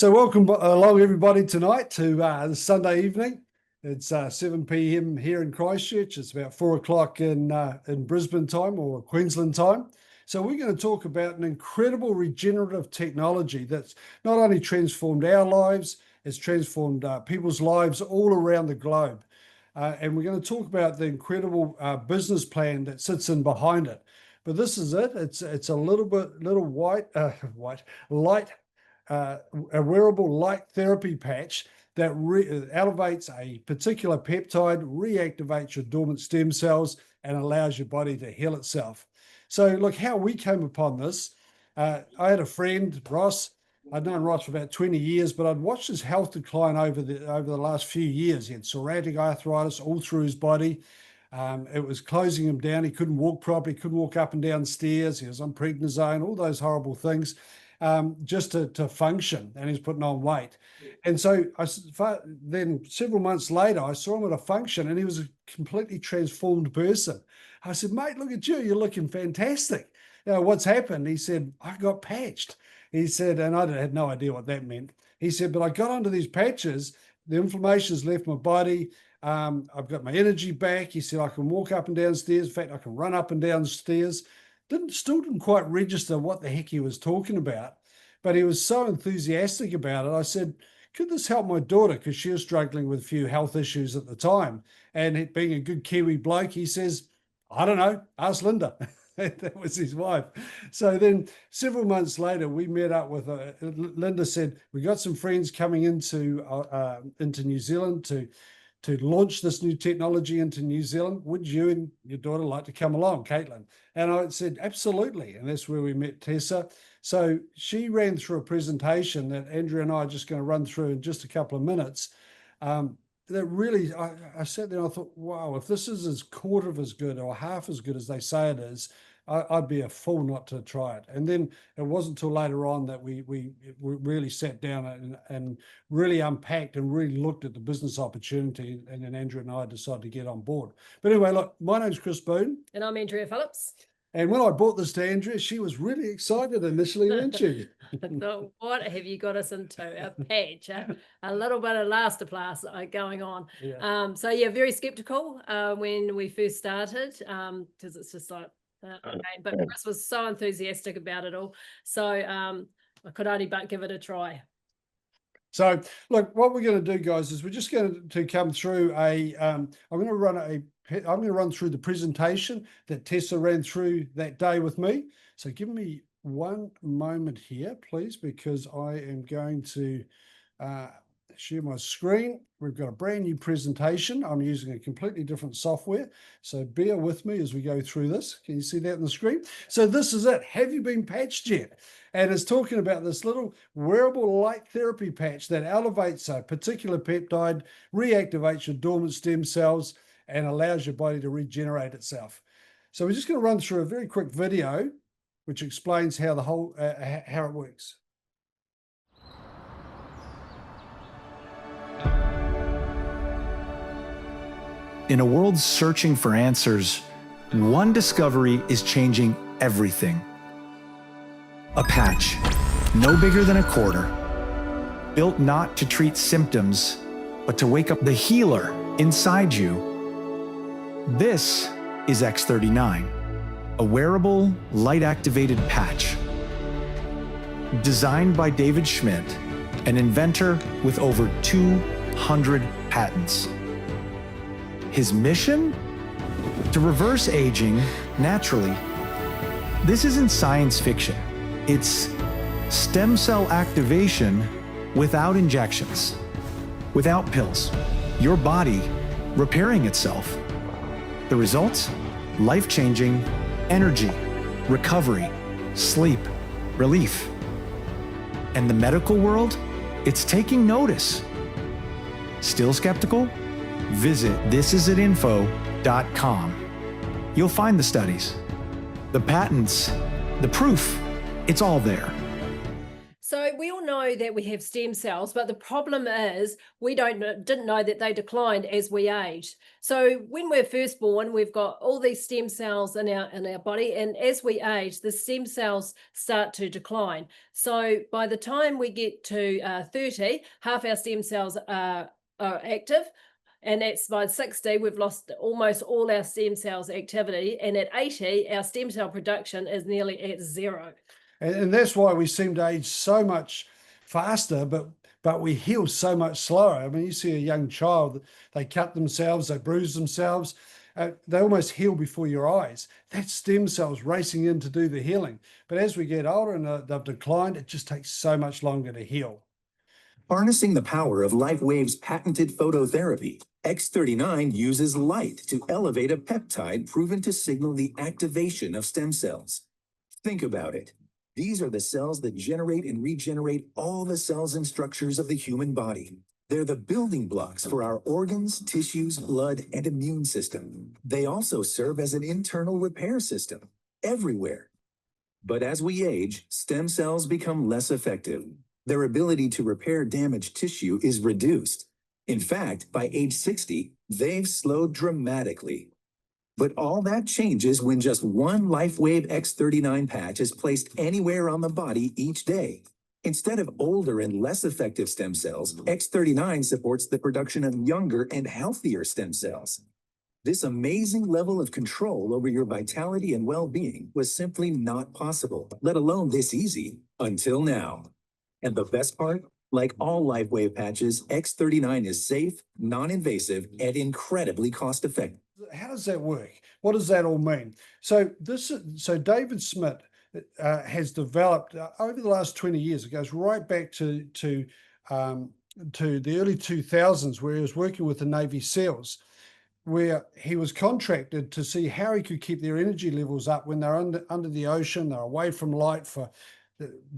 So welcome along everybody tonight to the Sunday evening. It's 7 p.m. here in Christchurch. It's about 4 o'clock in Brisbane time or Queensland time. So we're going to talk about an incredible regenerative technology that's not only transformed our lives, it's transformed people's lives all around the globe. And we're going to talk about the incredible business plan that sits in behind it. But this is it. It's a little light a wearable light therapy patch that elevates a particular peptide, reactivates your dormant stem cells, and allows your body to heal itself. So look, how we came upon this, I had a friend, Ross. I'd known Ross for about 20 years, but I'd watched his health decline over the last few years. He had psoriatic arthritis all through his body. It was closing him down. He couldn't walk properly, couldn't walk up and down stairs. He was on prednisone, all those horrible things. Just to function, and he's putting on weight. And so then several months later, I saw him at a function and he was a completely transformed person. I said, mate, look at you, you're looking fantastic. What's happened? He said, I got patched. He said, and I had no idea what that meant. He said, but I got onto these patches, the inflammation's left my body. I've got my energy back. He said, I can walk up and down stairs. In fact, I can run up and down stairs. Still didn't quite register what the heck he was talking about, but he was so enthusiastic about it. I said, could this help my daughter? Because she was struggling with a few health issues at the time. And being a good Kiwi bloke, he says, I don't know, ask Linda. That was his wife. So then several months later, we met up with Linda said, we got some friends coming into New Zealand to launch this new technology into New Zealand. Would you and your daughter like to come along, Caitlin? And I said, absolutely. And that's where we met Tessa. So she ran through a presentation that Andrea and I are just going to run through in just a couple of minutes. That really, I sat there and I thought, wow, if this is as quarter of as good or half as good as they say it is, I'd be a fool not to try it. And then it wasn't until later on that we really sat down and really unpacked and really looked at the business opportunity. And then Andrea and I decided to get on board. But anyway, look, my name's Chris Boone. And I'm Andrea Phillips. And when I brought this to Andrea, she was really excited initially, weren't you? So what have you got us into? A patch, a little bit of elastoplast going on. Yeah. So yeah, very skeptical when we first started because it's just like, okay. But Chris was so enthusiastic about it all. So I could only but give it a try. So look, what we're going to do, guys, is we're just going to come through I'm going to run through the presentation that Tessa ran through that day with me. So give me one moment here, please, because I am going to share my screen. We've got a brand new presentation. I'm using a completely different software. So bear with me as we go through this. Can you see that on the screen? So this is it. Have you been patched yet? And it's talking about this little wearable light therapy patch that elevates a particular peptide, reactivates your dormant stem cells, and allows your body to regenerate itself. So we're just going to run through a very quick video which explains how the whole how it works. In a world searching for answers, one discovery is changing everything. A patch, no bigger than a quarter, built not to treat symptoms, but to wake up the healer inside you. This is X39, a wearable, light-activated patch. Designed by David Schmidt, an inventor with over 200 patents. His mission? To reverse aging naturally. This isn't science fiction. It's stem cell activation without injections, without pills. Your body repairing itself. The results? Life-changing energy, recovery, sleep, relief. And the medical world? It's taking notice. Still skeptical? Visit thisisitinfo.com. You'll find the studies, the patents, the proof. It's all there. So we all know know that we have stem cells, but the problem is we didn't know that they declined as we aged. So when we're first born, we've got all these stem cells in our body, and as we age, the stem cells start to decline. So by the time we get to 30, half our stem cells are active. And that's by 60, we've lost almost all our stem cells activity. And at 80, our stem cell production is nearly at zero. And that's why we seem to age so much faster, but we heal so much slower. I mean, you see a young child, they cut themselves, they bruise themselves, they almost heal before your eyes. That's stem cells racing in to do the healing. But as we get older and they've declined, it just takes so much longer to heal. Harnessing the power of LifeWave's patented phototherapy, X39 uses light to elevate a peptide proven to signal the activation of stem cells. Think about it. These are the cells that generate and regenerate all the cells and structures of the human body. They're the building blocks for our organs, tissues, blood, and immune system. They also serve as an internal repair system everywhere. But as we age, stem cells become less effective. Their ability to repair damaged tissue is reduced. In fact, by age 60, they've slowed dramatically. But all that changes when just one LifeWave X39 patch is placed anywhere on the body each day. Instead of older and less effective stem cells, X39 supports the production of younger and healthier stem cells. This amazing level of control over your vitality and well-being was simply not possible, let alone this easy, until now. And the best part? Like all LifeWave patches, X39 is safe, non-invasive, and incredibly cost-effective. How does that work? What does that all mean? So David Smith has developed over the last 20 years. It goes right back to the early 2000s, where he was working with the Navy SEALs, where he was contracted to see how he could keep their energy levels up when they're under the ocean, they're away from light for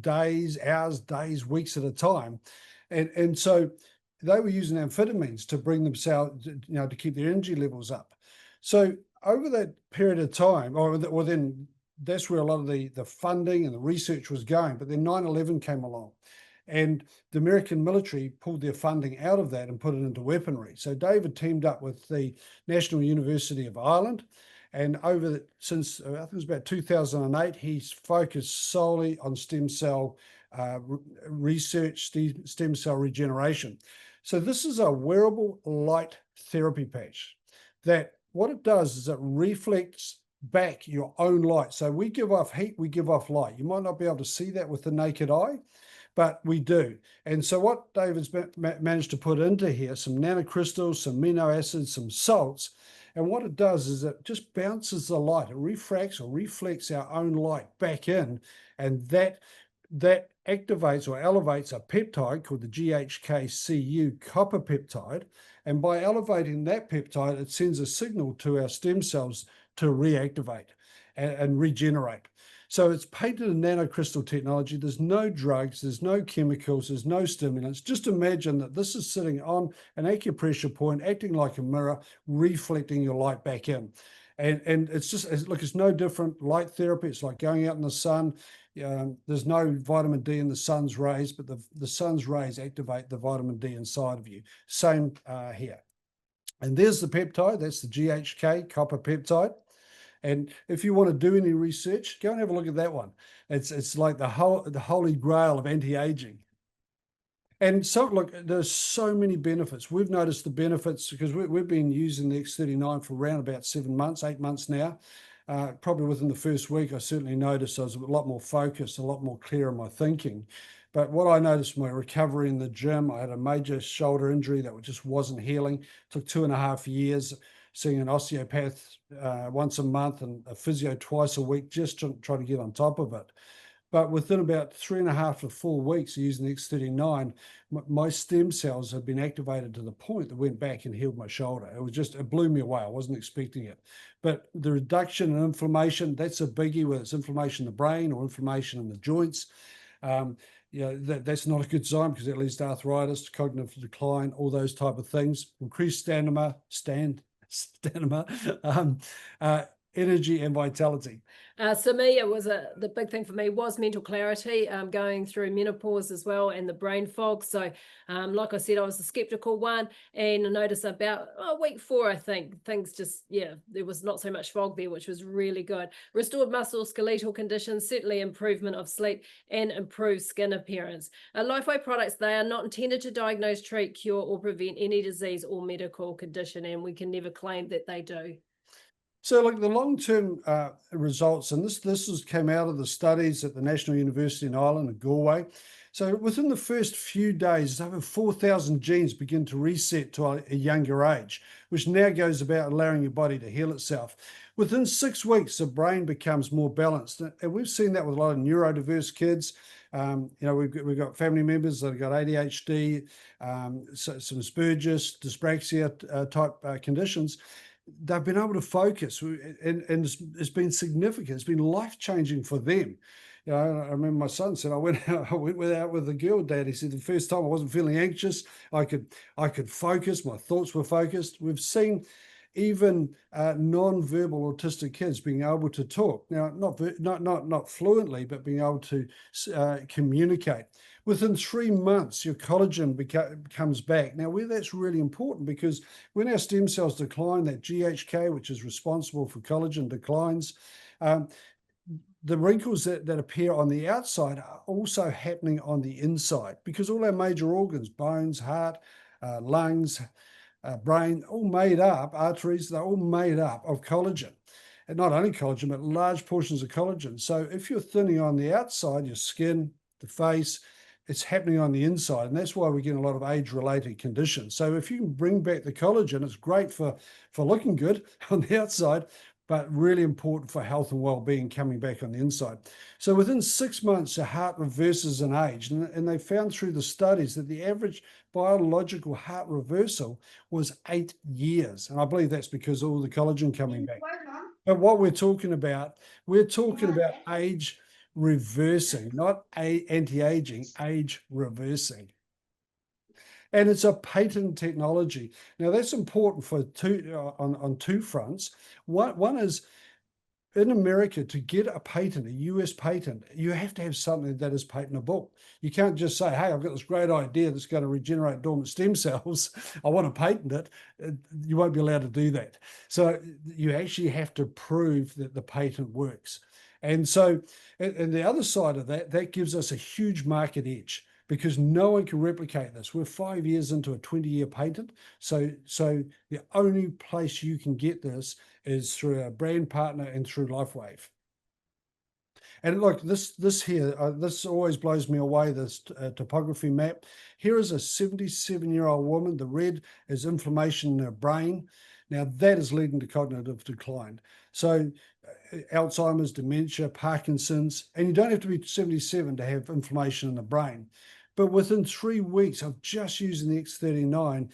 days, hours, days, weeks at a time. And so they were using amphetamines to bring themselves, to keep their energy levels up. So over that period of time, then that's where a lot of the funding and the research was going. But then 9/11 came along, and the American military pulled their funding out of that and put it into weaponry. So David teamed up with the National University of Ireland, and since I think it was about 2008, he's focused solely on stem cell research, stem cell regeneration. So this is a wearable light therapy patch that what it does is it reflects back your own light. So we give off heat, we give off light. You might not be able to see that with the naked eye, but we do. And so what David's managed to put into here, some nanocrystals, some amino acids, some salts, and what it does is it just bounces the light. It refracts or reflects our own light back in, and that activates or elevates a peptide called the GHK-Cu copper peptide. And by elevating that peptide, it sends a signal to our stem cells to reactivate and regenerate. So it's patented in nanocrystal technology. There's no drugs, there's no chemicals, there's no stimulants. Just imagine that this is sitting on an acupressure point, acting like a mirror, reflecting your light back in. And it's just, look, it's no different. Light therapy, it's like going out in the sun. There's no vitamin D in the sun's rays, but the sun's rays activate the vitamin D inside of you. Same here. And there's the peptide, that's the GHK copper peptide. And if you want to do any research, go and have a look at that one. It's like the holy grail of anti-aging. And so, look, there's so many benefits. We've noticed the benefits because we've been using the X39 for around about 7 months, 8 months now. Probably within the first week, I certainly noticed I was a lot more focused, a lot more clear in my thinking. But what I noticed, my recovery in the gym, I had a major shoulder injury that just wasn't healing. It took 2.5 years, seeing an osteopath once a month and a physio twice a week, just to try to get on top of it. But within about 3.5 to 4 weeks of using the X39, my stem cells had been activated to the point that went back and healed my shoulder. It blew me away. I wasn't expecting it. But the reduction in inflammation, that's a biggie, whether it's inflammation in the brain or inflammation in the joints. That's not a good sign because that leads to arthritis, cognitive decline, all those type of things. Increased stamina, energy and vitality. So me, it was the big thing for me was mental clarity, going through menopause as well, and the brain fog. So, like I said, I was a skeptical one, and I noticed about week 4, I think things just, there was not so much fog there, which was really good. Restored muscle, skeletal conditions, certainly improvement of sleep, and improved skin appearance. Lifeway products, they are not intended to diagnose, treat, cure, or prevent any disease or medical condition, and we can never claim that they do. So, like the long-term results, and this came out of the studies at the National University in Ireland, at Galway. So, within the first few days, over 4,000 genes begin to reset to a younger age, which now goes about allowing your body to heal itself. Within 6 weeks, the brain becomes more balanced, and we've seen that with a lot of neurodiverse kids. We've got family members that have got ADHD, some Asperger's, dyspraxia type conditions. They've been able to focus, and it's been significant. It's been life-changing for them. I remember my son said, I went out with a girl, Dad. He said, the first time I wasn't feeling anxious. I could focus. My thoughts were focused. We've seen even non-verbal autistic kids being able to talk. Now, not fluently, but being able to communicate. Within 3 months, your collagen comes back. Now, that's really important, because when our stem cells decline, that GHK, which is responsible for collagen, declines. The wrinkles that appear on the outside are also happening on the inside, because all our major organs, bones, heart, lungs, brain, all made up, arteries, they're all made up of collagen. And not only collagen, but large portions of collagen. So if you're thinning on the outside, your skin, the face, it's happening on the inside. And that's why we get a lot of age-related conditions. So if you can bring back the collagen, it's great for looking good on the outside, but really important for health and well-being coming back on the inside. So within 6 months, your heart reverses in age. And they found through the studies that the average biological heart reversal was 8 years. And I believe that's because all the collagen coming back. But what we're talking about age reversing, not anti-aging, age reversing. And it's a patent technology. Now, that's important for on 2 fronts. One is, in America, to get a patent, a US patent, you have to have something that is patentable. You can't just say, hey, I've got this great idea that's going to regenerate dormant stem cells. I want to patent it. You won't be allowed to do that. So you actually have to prove that the patent works. And so, and the other side of that gives us a huge market edge, because no one can replicate this. We're 5 years into a 20-year patent. So the only place you can get this is through a brand partner and through LifeWave. And look, this here, this always blows me away, this topography map. Here is a 77-year-old woman. The red is inflammation in her brain. Now, that is leading to cognitive decline. So Alzheimer's, dementia, Parkinson's, and you don't have to be 77 to have inflammation in the brain. But within 3 weeks of just using the X39,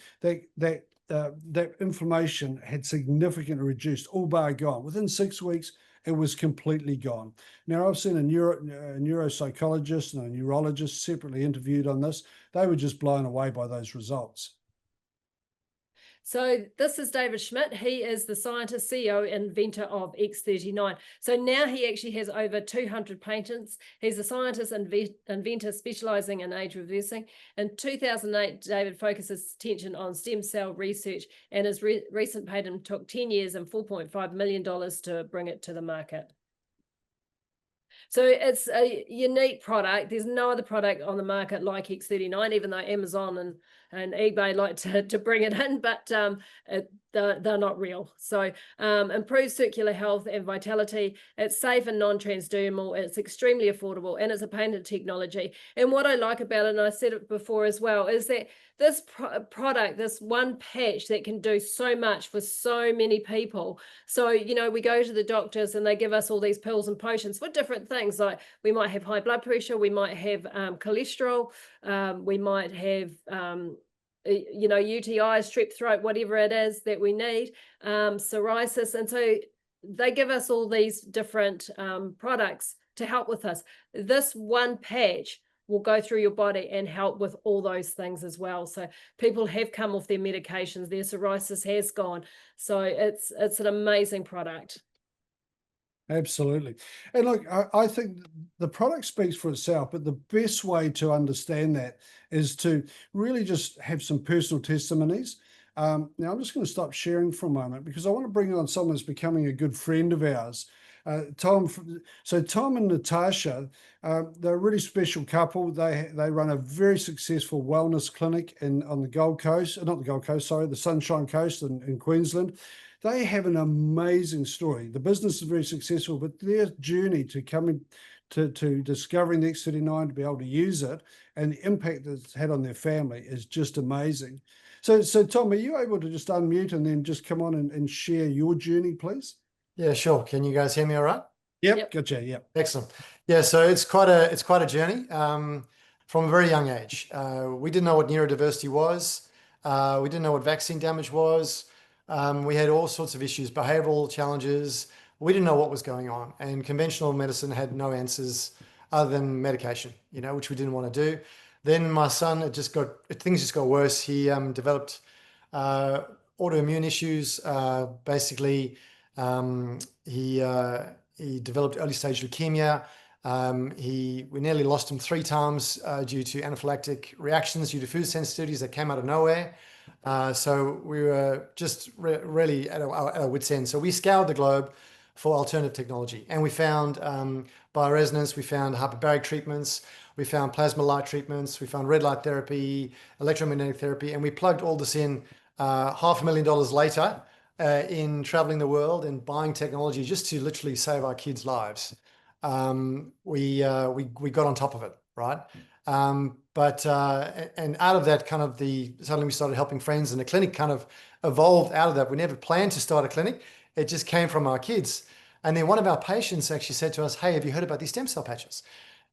that inflammation had significantly reduced, all bar gone. Within 6 weeks, it was completely gone. Now, I've seen a neuropsychologist and a neurologist separately interviewed on this. They were just blown away by those results. So this is David Schmidt. He is the scientist, CEO, inventor of X39. So now he actually has over 200 patents. He's a scientist inventor specializing in age reversing. In 2008, David focused his attention on stem cell research, and his recent patent took 10 years and $4.5 million to bring it to the market. So it's a unique product. There's no other product on the market like X39, even though Amazon and eBay like to bring it in, but they're not real. So improved circular health and vitality. It's safe and non-transdermal. It's extremely affordable, and it's a patented technology. And what I like about it, and I said it before as well, is that this product, this one patch that can do so much for so many people. So, we go to the doctors and they give us all these pills and potions for different things. Like we might have high blood pressure, we might have cholesterol, we might have UTIs, strep throat, whatever it is that we need, psoriasis. And so they give us all these different products to help with us. This one patch will go through your body and help with all those things as well. So people have come off their medications, their psoriasis has gone. So it's an amazing product. Absolutely. And look, I think the product speaks for itself, but the best way to understand that is to really just have some personal testimonies. Now, I'm just going to stop sharing for a moment because I want to bring on someone that's becoming a good friend of ours. Tom, so Tom and Natasha, they're a really special couple. They run a very successful wellness clinic on the Gold Coast, not the Gold Coast, sorry, the Sunshine Coast in Queensland. They have an amazing story. The business is very successful, but their journey to coming to discovering the X39, to be able to use it, and the impact it's had on their family is just amazing. So Tom, are you able to just unmute and then just come on and share your journey, please? Yeah, sure. Can you guys hear me all right? Yep. Gotcha. Yep. Excellent. Yeah, so it's quite a journey from a very young age. We didn't know what neurodiversity was. We didn't know what vaccine damage was. We had all sorts of issues, behavioral challenges. We didn't know what was going on, and conventional medicine had no answers other than medication, which we didn't want to do. Then my son, things just got worse. He developed autoimmune issues. Basically, he developed early stage leukemia. We nearly lost him 3 times due to anaphylactic reactions due to food sensitivities that came out of nowhere. So we were just really at our wit's end. So we scoured the globe for alternative technology, and we found bioresonance, we found hyperbaric treatments, we found plasma light treatments, we found red light therapy, electromagnetic therapy, and we plugged all this in $500,000 later in traveling the world and buying technology just to literally save our kids' lives. We got on top of it, right? And out of that suddenly we started helping friends, and the clinic kind of evolved out of that. We never planned to start a clinic. It just came from our kids. And then one of our patients actually said to us, "Hey, have you heard about these stem cell patches?"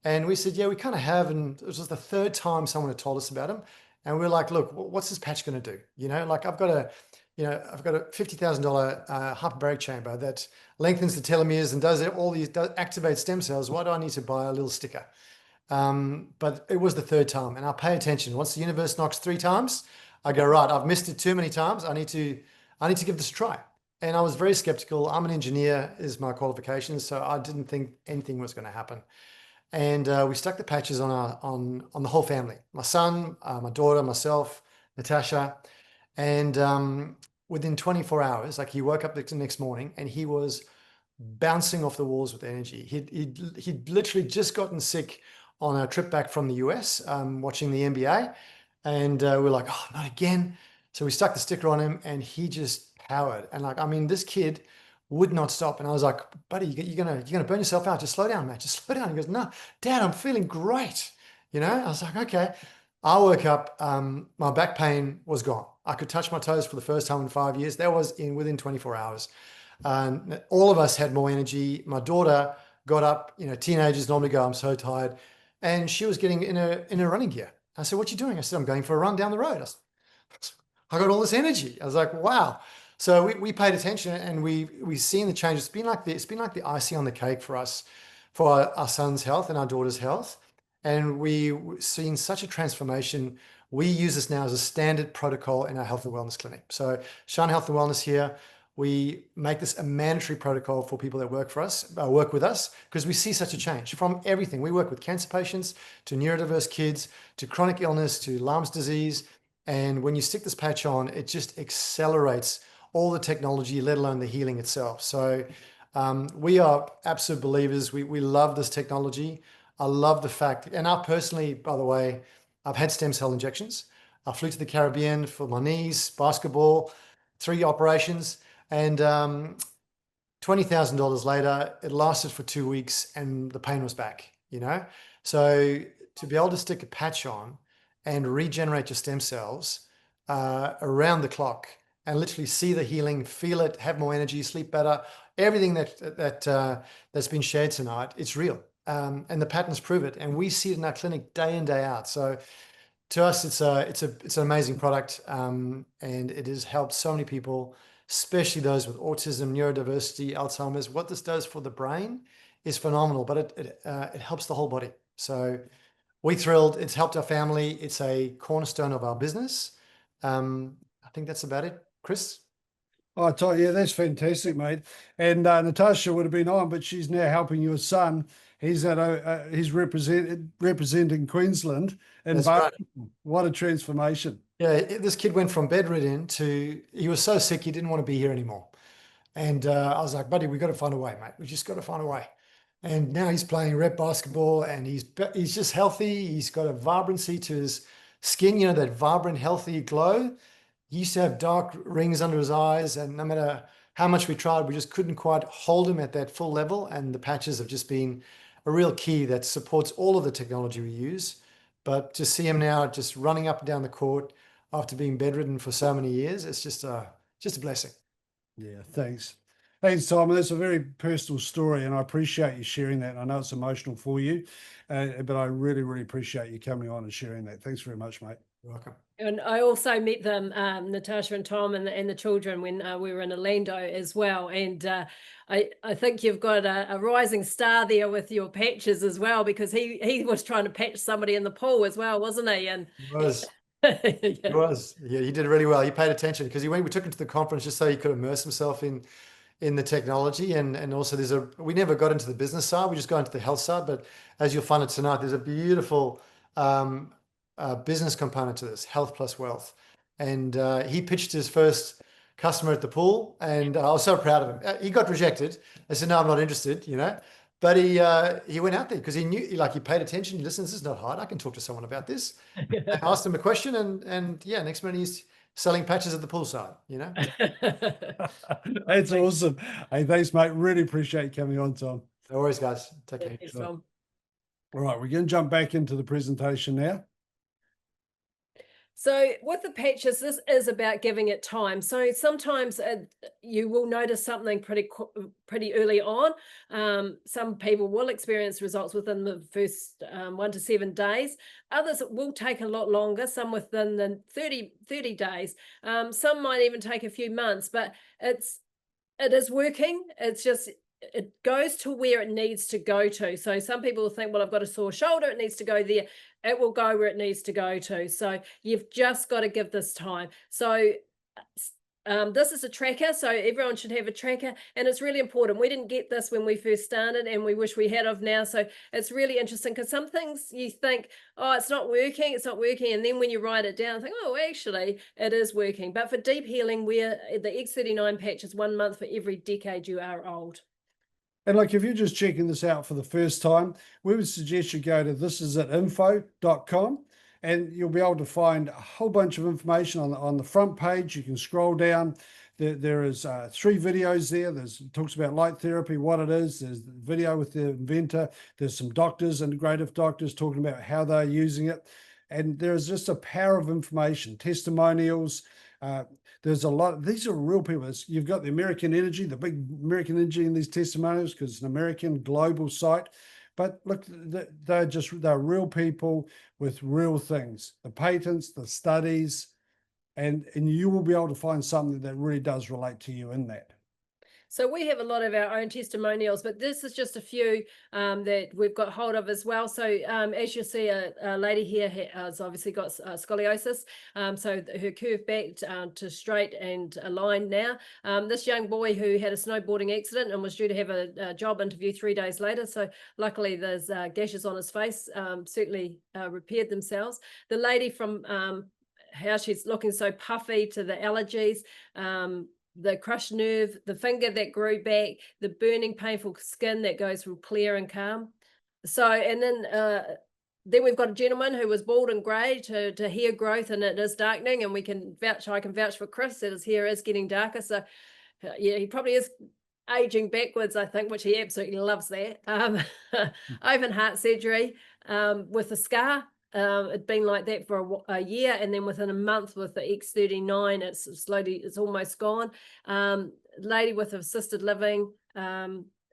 And we said, "Yeah, we kind of have." And it was the 3rd time someone had told us about them. And we were like, "Look, what's this patch going to do? I've got a $50,000 hyperbaric chamber that lengthens the telomeres and activates stem cells. Why do I need to buy a little sticker?" But it was the 3rd time, and I pay attention. Once the universe knocks 3 times, I go, right, I've missed it too many times. I need to give this a try. And I was very skeptical. I'm an engineer, is my qualification, so I didn't think anything was going to happen. And we stuck the patches on the whole family: my son, my daughter, myself, Natasha, and within 24 hours, like, he woke up the next morning and he was bouncing off the walls with energy. He'd literally just gotten sick on a trip back from the US, watching the NBA, and we're like, "Oh, not again." So we stuck the sticker on him, and he just powered. And this kid would not stop. And I was like, "Buddy, you're gonna burn yourself out. Just slow down, mate. Just slow down." He goes, "No, Dad, I'm feeling great." I was like, "Okay." I woke up, my back pain was gone. I could touch my toes for the first time in 5 years. That was within 24 hours. All of us had more energy. My daughter got up, teenagers normally go, "I'm so tired." And she was getting in a running gear. I said, "What you doing?" I said, "I'm going for a run down the road." I got all this energy. I was like, wow. So we paid attention, and we've seen the changes. It's been like the icing on the cake for us, for our son's health and our daughter's health. And we've seen such a transformation. We use this now as a standard protocol in our health and wellness clinic. So Shine Health and Wellness here, we make this a mandatory protocol for people that work with us, because we see such a change from everything. We work with cancer patients to neurodiverse kids to chronic illness to Lyme's disease. And when you stick this patch on, it just accelerates all the technology, let alone the healing itself. So we are absolute believers. We love this technology. I love the fact, and I personally, by the way, I've had stem cell injections. I flew to the Caribbean for my knees, basketball, 3 operations, and $20,000 later, it lasted for 2 weeks and the pain was back, So to be able to stick a patch on and regenerate your stem cells around the clock and literally see the healing, feel it, have more energy, sleep better, everything that's been shared tonight, it's real. And the patterns prove it. And we see it in our clinic day in, day out. So to us, it's an amazing product. And it has helped so many people, especially those with autism, neurodiversity, Alzheimer's. What this does for the brain is phenomenal, but it helps the whole body. So we're thrilled. It's helped our family. It's a cornerstone of our business. I think that's about it. Chris? Oh, I tell you, yeah, that's fantastic, mate. And Natasha would have been on, but she's now helping your son. He's he's representing Queensland in That's right. basketball. What a transformation! Yeah, this kid went from bedridden to he was so sick he didn't want to be here anymore. And I was like, buddy, we got to find a way, mate. We just got to find a way. And now he's playing rep basketball, and he's just healthy. He's got a vibrancy to his skin, you know, that vibrant, healthy glow. He used to have dark rings under his eyes, and no matter how much we tried, we just couldn't quite hold him at that full level. And the patches have just been a real key that supports all of the technology we use. But to see him now just running up and down the court after being bedridden for so many years, it's just a blessing. Yeah, thanks. Thanks, Simon. That's a very personal story, and I appreciate you sharing that. I know it's emotional for you, but I really, really appreciate you coming on and sharing that. Thanks very much, mate. You're welcome. And I also met them, Natasha and Tom and the children when we were in Orlando as well. And I think you've got a rising star there with your patches as well, because he was trying to patch somebody in the pool as well, wasn't he? And He was. yeah. He was. Yeah, he did really well. He paid attention because we took him to the conference just so he could immerse himself in the technology, and also we never got into the business side. We just got into the health side. But as you'll find it tonight, there's a beautiful business component to this, health plus wealth. And he pitched his first customer at the pool, and I was so proud of him. He got rejected. I said, no, I'm not interested, you know. But he went out there because he knew, like, he paid attention. He listened, this is not hard. I can talk to someone about this. I asked him a question, and yeah, next minute he's selling patches at the poolside, you know. That's awesome. Hey, thanks, mate. Really appreciate you coming on, Tom. No worries, guys. Take care. Thanks, Tom. All right, we're going to jump back into the presentation now. So with the patches, this is about giving it time. So sometimes you will notice something pretty early on. Some people will experience results within the first 1 to 7 days. Others will take a lot longer, some within the 30 days. Some might even take a few months, but it is working. It's just, it goes to where it needs to go to. So some people will think, well, I've got a sore shoulder, it needs to go there. It will go where it needs to go to. So you've just got to give this time. So this is a tracker. So everyone should have a tracker, and it's really important. We didn't get this when we first started, and we wish we had of now. So it's really interesting, because some things you think, oh, it's not working. And then when you write it down, think, oh, actually it is working. But for deep healing, where the X39 patch is 1 month for every decade you are old. And like, if you're just checking this out for the first time, we would suggest you go to thisisit.info.com, and you'll be able to find a whole bunch of information on the front page. You can scroll down. There is 3 videos there. It talks about light therapy, what it is. There's the video with the inventor. There's some doctors, integrative doctors, talking about how they're using it. And there's just a power of information, testimonials. There's a lot. These are real people. You've got the American Energy, the big American Energy in these testimonials, because it's an American global site. But look, they're real people with real things, the patents, the studies, and you will be able to find something that really does relate to you in that. So we have a lot of our own testimonials, but this is just a few that we've got hold of as well. So as you see, a lady here has obviously got scoliosis. So her curve back to straight and aligned now. This young boy who had a snowboarding accident and was due to have a job interview 3 days later. So luckily there's gashes on his face, certainly repaired themselves. The lady from how she's looking so puffy to the allergies, the crushed nerve, the finger that grew back, the burning, painful skin that goes from clear and calm. So, and then we've got a gentleman who was bald and grey to hair growth, and it is darkening, and I can vouch for Chris that his hair is getting darker. So yeah, he probably is aging backwards, I think, which he absolutely loves that. Open heart surgery with a scar. It'd been like that for a year, and then within a month with the X39, it's almost gone. Lady with assisted living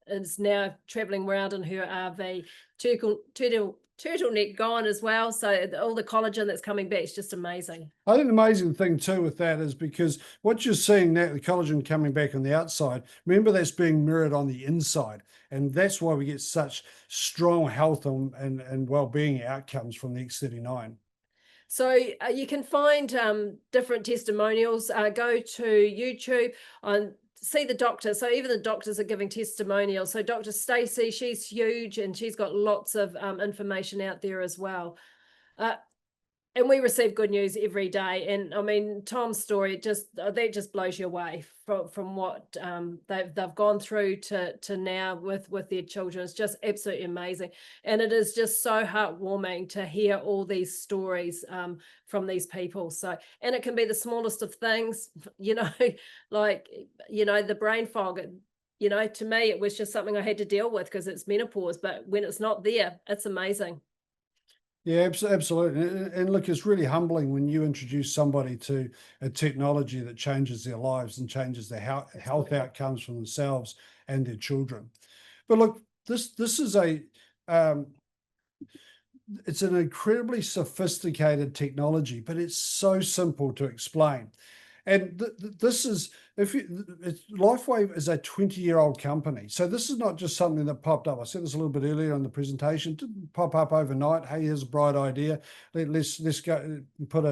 is now traveling around in her RV. Turtleneck gone as well. So all the collagen that's coming back is just amazing. I think the amazing thing too with that is because what you're seeing now, the collagen coming back on the outside, remember that's being mirrored on the inside. And that's why we get such strong health and well-being outcomes from the X39. So you can find different testimonials. Go to YouTube and see the doctor. So even the doctors are giving testimonials. So Dr. Stacey, she's huge and she's got lots of information out there as well. And we receive good news every day. And I mean, Tom's story, that just blows you away from what they've gone through to now with their children. It's just absolutely amazing. And it is just so heartwarming to hear all these stories from these people. So, and it can be the smallest of things, like, the brain fog. To me, it was just something I had to deal with because it's menopause. But when it's not there, it's amazing. Yeah, absolutely. And look, it's really humbling when you introduce somebody to a technology that changes their lives and changes their health outcomes for themselves and their children. But look, this is it's an incredibly sophisticated technology, but it's so simple to explain. And this is, LifeWave is a 20-year-old company. So this is not just something that popped up. I said this a little bit earlier in the presentation. It didn't pop up overnight. Hey, here's a bright idea. Let's go put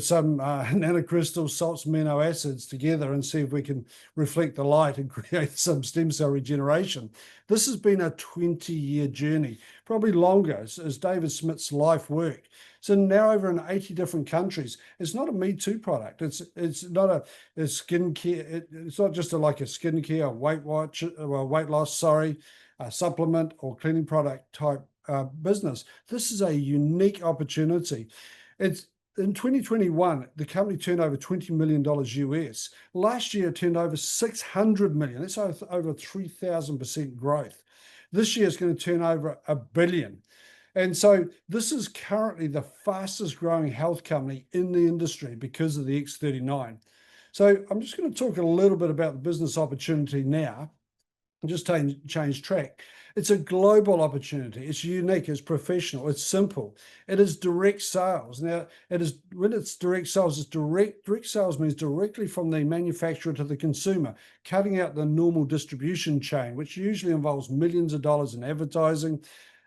some nanocrystal salts, amino acids together and see if we can reflect the light and create some stem cell regeneration. This has been a 20-year journey, probably longer, as David Smith's life work. So now over in 80 different countries. It's not a Me Too product. It's not a skincare. It's not just like a skincare, weight loss, supplement or cleaning product type business. This is a unique opportunity. It's in 2021, the company turned over $20 million US. Last year, it turned over $600 million. That's over 3,000% growth. This year, it's going to turn over $1 billion. And so this is currently the fastest growing health company in the industry because of the X39. So I'm just going to talk a little bit about the business opportunity now and just change track. It's a global opportunity. It's unique, it's professional, it's simple. It is direct sales. Now, when it's direct sales, it's direct sales means directly from the manufacturer to the consumer, cutting out the normal distribution chain, which usually involves millions of dollars in advertising,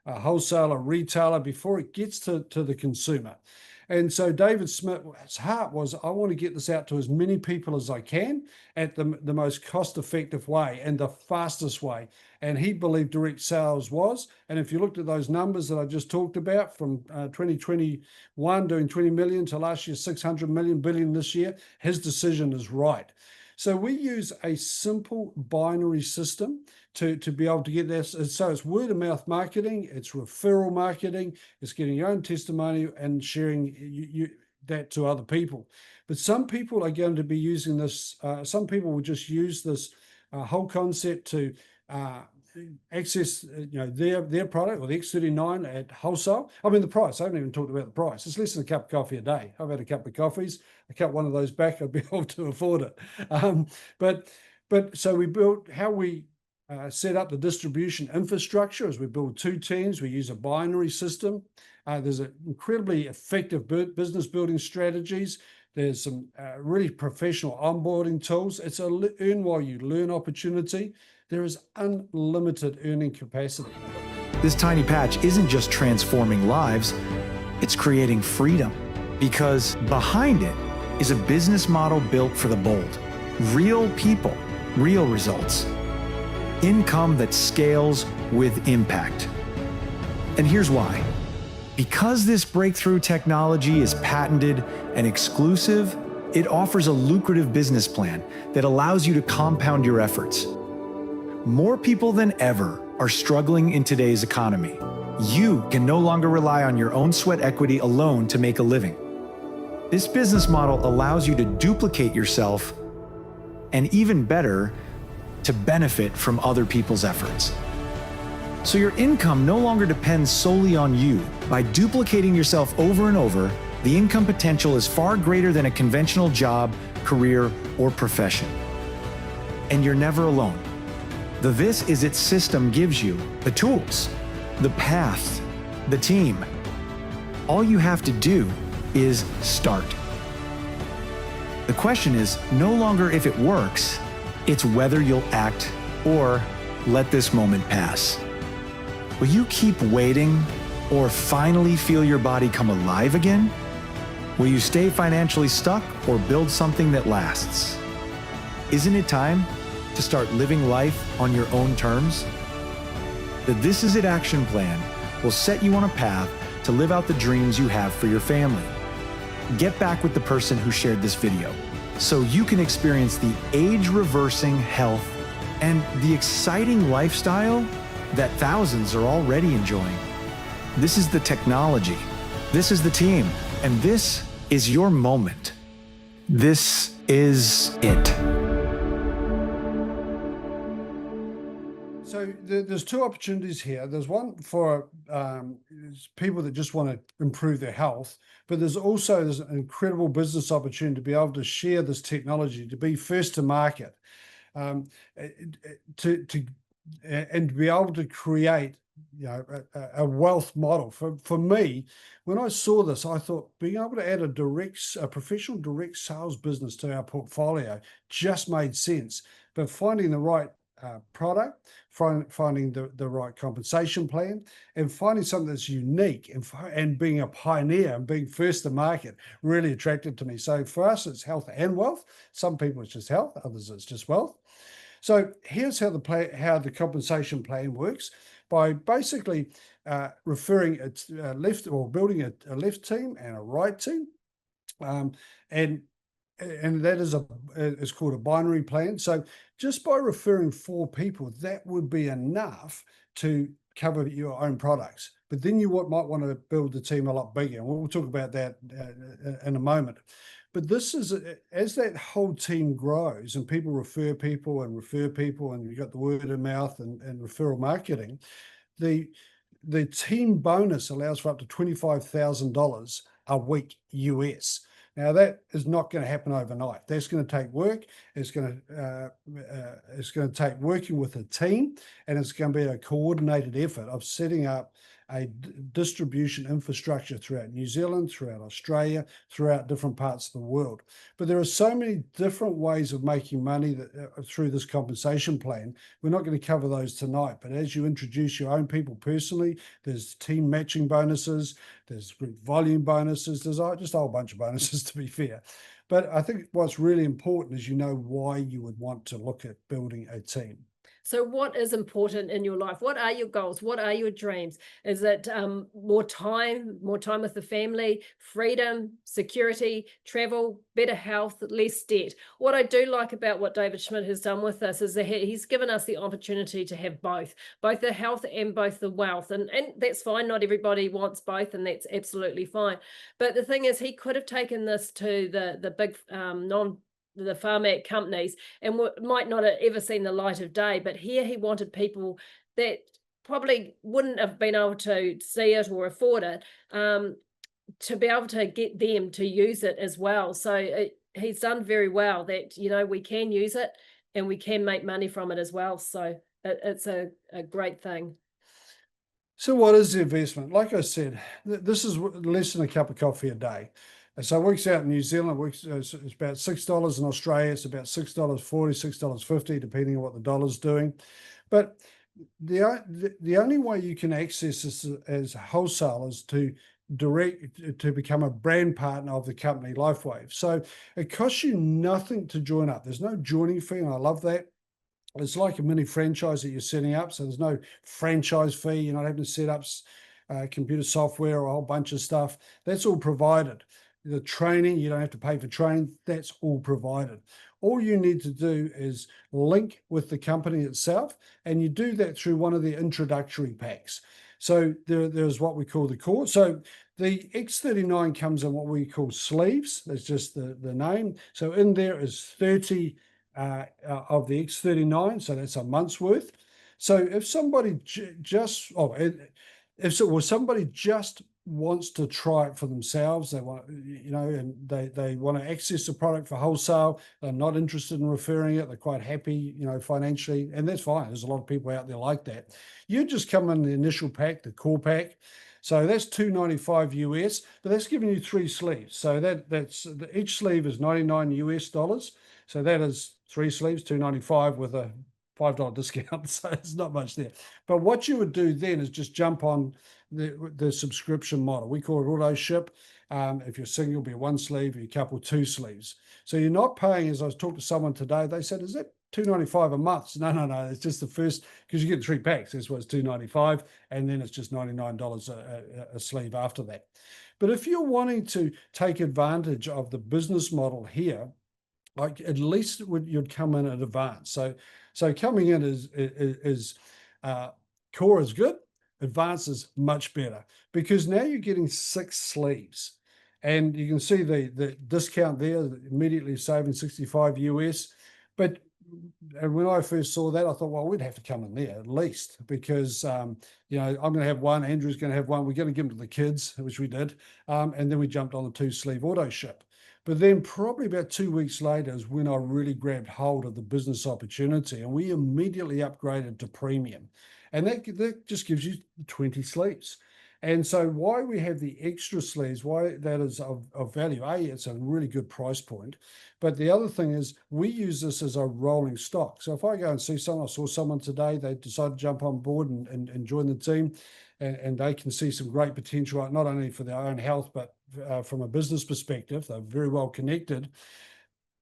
a wholesaler, retailer, before it gets to the consumer. And so David Smith's heart was, I want to get this out to as many people as I can at the most cost-effective way and the fastest way. And he believed direct sales was. And if you looked at those numbers that I just talked about from 2021 doing 20 million to last year, 600 billion this year, his decision is right. So we use a simple binary system to be able to get this. So it's word of mouth marketing, it's referral marketing, it's getting your own testimony and sharing that to other people. But some people are going to be using this, some people will just use this whole concept to access their product or the X39 at wholesale. I mean, the price, I haven't even talked about the price. It's less than a cup of coffee a day. I've had a couple of coffees. I cut one of those back, I'd be able to afford it. But so we built how we set up the distribution infrastructure as we build two teams. We use a binary system. There's an incredibly effective business building strategies. There's some really professional onboarding tools. It's a earn while you learn opportunity. There is unlimited earning capacity. This tiny patch isn't just transforming lives, it's creating freedom. Because behind it is a business model built for the bold. Real people, real results. Income that scales with impact. And here's why. Because this breakthrough technology is patented and exclusive, it offers a lucrative business plan that allows you to compound your efforts. More people than ever are struggling in today's economy. You can no longer rely on your own sweat equity alone to make a living. This business model allows you to duplicate yourself and, even better, to benefit from other people's efforts. So your income no longer depends solely on you. By duplicating yourself over and over, the income potential is far greater than a conventional job, career, or profession. And you're never alone. The This Is It system gives you the tools, the path, the team. All you have to do is start. The question is no longer if it works, it's whether you'll act or let this moment pass. Will you keep waiting Or finally feel your body come alive again? Will you stay financially stuck or build something that lasts? Isn't it time to start living life on your own terms? The This Is It action plan will set you on a path to live out the dreams you have for your family. Get back with the person who shared this video so you can experience the age-reversing health and the exciting lifestyle that thousands are already enjoying. This is the technology, this is the team, and this is your moment. This is it. So there's two opportunities here. There's one for people that just want to improve their health, but there's an incredible business opportunity to be able to share this technology, to be first to market, and to be able to create, you know, a wealth model. For me, when I saw this, I thought being able to add a professional direct sales business to our portfolio just made sense. But finding the right product, finding the right compensation plan, and finding something that's unique, and being a pioneer and being first to market really attracted to me. So for us, it's health and wealth. Some people it's just health, others it's just wealth. So here's how the compensation plan works. By basically referring its left, or building a left team and a right team, and that is it's called a binary plan. So just by referring 4 people, that would be enough to cover your own products. But then you might want to build the team a lot bigger, and we'll talk about that in a moment. But this is, as that whole team grows and people refer people, and you've got the word of mouth and referral marketing, the team bonus allows for up to $25,000 a week US. Now that is not going to happen overnight. That's going to take work. It's going to take working with a team, and it's going to be a coordinated effort of setting up a distribution infrastructure throughout New Zealand, throughout Australia, throughout different parts of the world. But there are so many different ways of making money through this compensation plan. We're not going to cover those tonight, but as you introduce your own people personally, there's team matching bonuses, there's group volume bonuses, there's just a whole bunch of bonuses, to be fair. But I think what's really important is you know why you would want to look at building a team. So what is important in your life? What are your goals? What are your dreams? Is it more time with the family, freedom, security, travel, better health, less debt? What I do like about what David Schmidt has done with us is that he's given us the opportunity to have both the health and both the wealth. And that's fine. Not everybody wants both, and that's absolutely fine. But the thing is, he could have taken this to the big the pharmac companies and might not have ever seen the light of day. But here he wanted people that probably wouldn't have been able to see it or afford it, to be able to get them to use it as well. So he's done very well that, you know, we can use it and we can make money from it as well. So it's a great thing. So what is the investment? Like I said, this is less than a cup of coffee a day. And so it works out in New Zealand, it's about $6. In Australia, it's about $6.40, $6.50, depending on what the dollar's doing. But the only way you can access this as wholesalers to become a brand partner of the company LifeWave. So it costs you nothing to join up. There's no joining fee, and I love that. It's like a mini franchise that you're setting up. So there's no franchise fee. You're not having to set up computer software or a whole bunch of stuff. That's all provided. The training, you don't have to pay for training. That's all provided. All you need to do is link with the company itself, and you do that through one of the introductory packs. So there's what we call the core. So the X39 comes in what we call sleeves. That's just the name. So in there is 30 of the X39. So that's a month's worth. So if somebody somebody just wants to try it for themselves, they want, you know, and they want to access the product for wholesale, they're not interested in referring it, they're quite happy, you know, financially, and that's fine. There's a lot of people out there like that. You just come in the initial pack, the core pack. So that's $295 US, but that's giving you 3 sleeves. So that's each sleeve is $99 US. So that is 3 sleeves, $295 with a $5 discount. So it's not much there. But what you would do then is just jump on the subscription model. We call it auto ship. If you're single, it'll be 1 sleeve, if you're couple, 2 sleeves. So you're not paying, as I was talking to someone today, they said, is that $2.95 a month? So no, it's just the first, because you get 3 packs. That's why it's $2.95, and then it's just $99 a sleeve after that. But if you're wanting to take advantage of the business model here, like at least you'd come in at advance. So coming in is core is good, advanced is much better, because now you're getting 6 sleeves. And you can see the discount there, immediately saving 65 US. But when I first saw that, I thought, well, we'd have to come in there at least, because you know, I'm going to have one, Andrew's going to have one, we're going to give them to the kids, which we did, and then we jumped on the 2 sleeve auto ship. But then probably about 2 weeks later is when I really grabbed hold of the business opportunity, and we immediately upgraded to premium, and that just gives you 20 sleeves. And so why we have the extra sleeves, why that is of value, it's a really good price point. But the other thing is we use this as a rolling stock. So if I go and see someone, I saw someone today, they decided to jump on board and join the team, and they can see some great potential, not only for their own health, but from a business perspective. They're very well connected.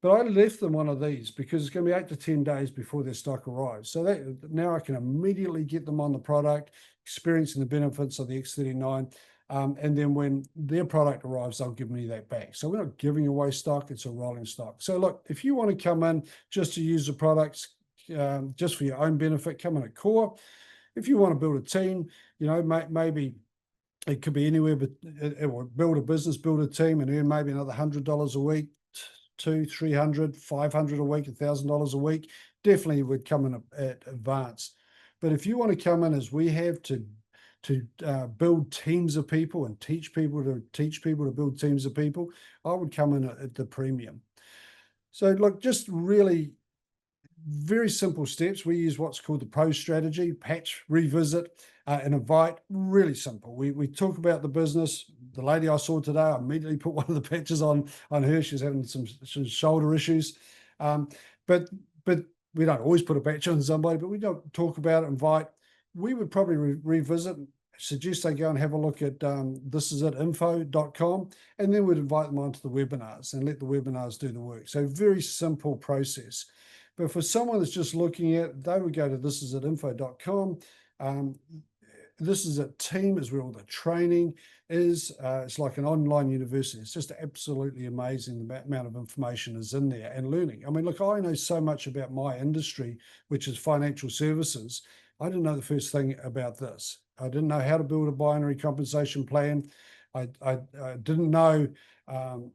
But I left them one of these because it's going to be 8 to 10 days before their stock arrives. So that now I can immediately get them on the product, experiencing the benefits of the X39. And then when their product arrives, they'll give me that back. So we're not giving away stock, it's a rolling stock. So look, if you want to come in just to use the products, just for your own benefit, come in at core. If you want to build a team, you know, maybe it could be anywhere, but build a business, build a team, and earn maybe another $100 a week, $200, $300, $500 a week, $1,000 a week. Definitely would come in at advance. But if you want to come in as we have to build teams of people and teach people to build teams of people, I would come in at the premium. So look, just really very simple steps. We use what's called the PRO strategy: patch, revisit, and invite. Really simple. We talk about the business. The lady I saw today, I immediately put one of the patches on her. She's having some shoulder issues. But we don't always put a patch on somebody, but we don't talk about it, invite. We would probably revisit, suggest they go and have a look at thisisit.info.com, and then we'd invite them onto the webinars and let the webinars do the work. So very simple process. But for someone that's just looking at, they would go to thisisit.info.com. This is a team, is where all the training is. It's like an online university. It's just absolutely amazing the amount of information is in there and learning. I mean, look, I know so much about my industry, which is financial services. I didn't know the first thing about this. I didn't know how to build a binary compensation plan. I didn't know,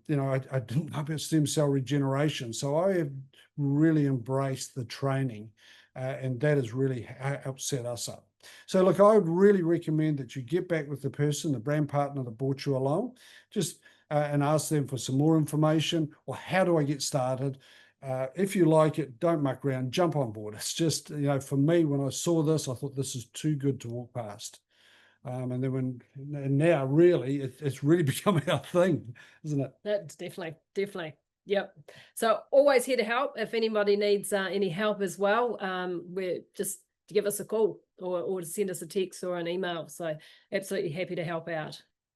you know, I didn't know about stem cell regeneration. So I have really embraced the training, and that has really helped set us up. So look, I would really recommend that you get back with the person, the brand partner that brought you along, just and ask them for some more information, or how do I get started? If you like it, don't muck around, jump on board. It's just, you know, for me, when I saw this, I thought this is too good to walk past. And then and now really, it's really become our thing, isn't it? That's definitely. Yep. So always here to help. If anybody needs any help as well, we're just to give us a call or to send us a text or an email. So absolutely happy to help out.